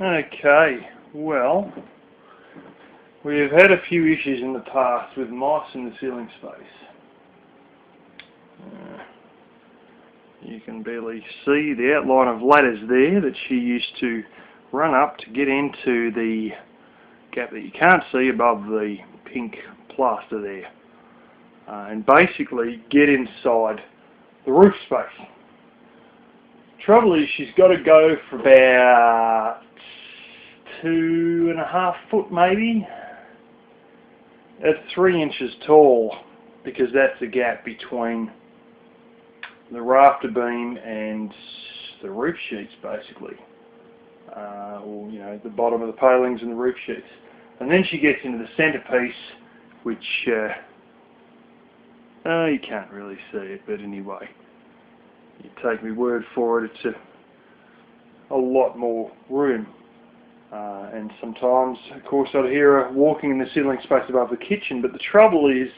Okay, well, we have had a few issues in the past with mice in the ceiling space. You can barely see the outline of ladders there that she used to run up to get into the gap that you can't see above the pink plaster there, and basically get inside the roof space. Trouble is, she's got to go for about 2.5 foot maybe at 3 inches tall, because that's the gap between the rafter beam and the roof sheets basically, or the bottom of the palings and the roof sheets. And then she gets into the centerpiece, which you can't really see it, but anyway, you take my word for it, it's a lot more room. And sometimes, of course, I'd hear her walking in the ceiling space above the kitchen, but the trouble is,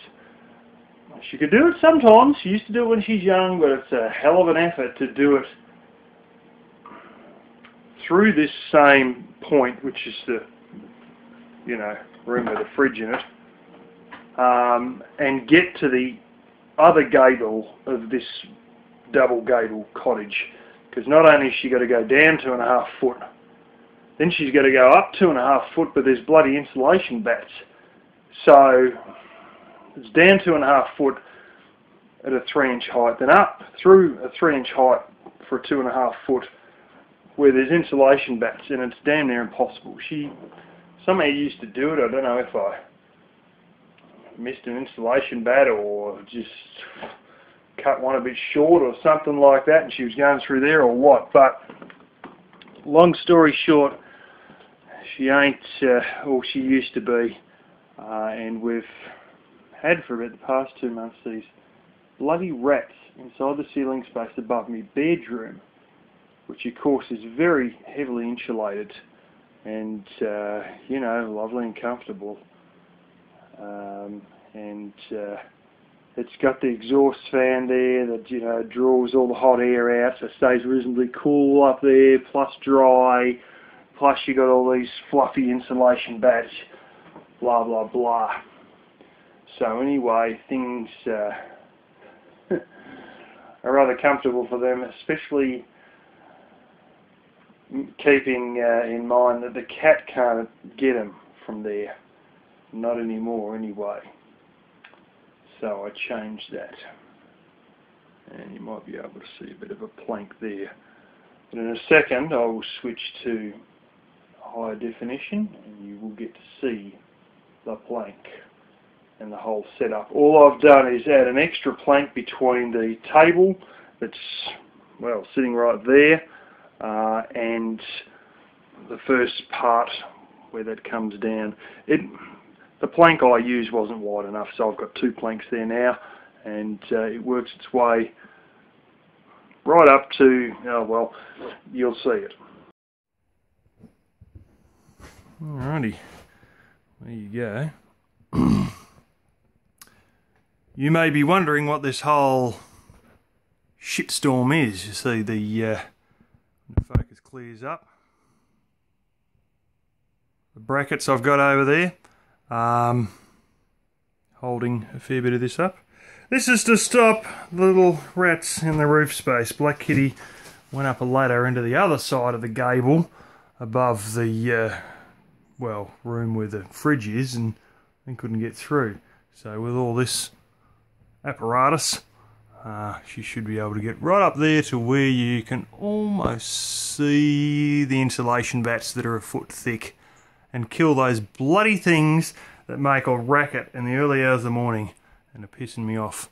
she could do it sometimes. She used to do it when she's young, but it's a hell of an effort to do it through this same point, which is the, room with a fridge in it, and get to the other gable of this double gable cottage. Because not only has she got to go down 2.5 foot, then she's got to go up 2.5 foot, but there's bloody insulation bats. So it's down 2.5 foot at a 3-inch height, then up through a 3-inch height for a 2.5 foot where there's insulation bats, and it's damn near impossible. She somehow used to do it. I don't know if I missed an insulation bat or just cut one a bit short or something like that, and she was going through there or what. But long story short, she ain't all she used to be, and we've had for about the past 2 months these bloody rats inside the ceiling space above me bedroom, which of course is very heavily insulated and lovely and comfortable, and it's got the exhaust fan there that draws all the hot air out, so it stays reasonably cool up there, plus dry, plus you got all these fluffy insulation bats, blah blah blah. So anyway, things are rather comfortable for them, especially keeping in mind that the cat can't get them from there, not anymore anyway. So I changed that, and you might be able to see a bit of a plank there. But in a second I will switch to higher definition and you will get to see the plank and the whole setup. All I've done is add an extra plank between the table that's, well, sitting right there, and the first part where that comes down. The plank I used wasn't wide enough, so I've got 2 planks there now, and it works its way right up to, well, you'll see it. Alrighty, there you go. You may be wondering what this whole shitstorm is. You see the focus clears up. The brackets I've got over there, holding a fair bit of this up. This is to stop the little rats in the roof space. Black Kitty went up a ladder into the other side of the gable above the room where the fridge is, and couldn't get through. So with all this apparatus, she should be able to get right up there to where you can almost see the insulation bats that are a foot thick, and kill those bloody things that make a racket in the early hours of the morning and are pissing me off.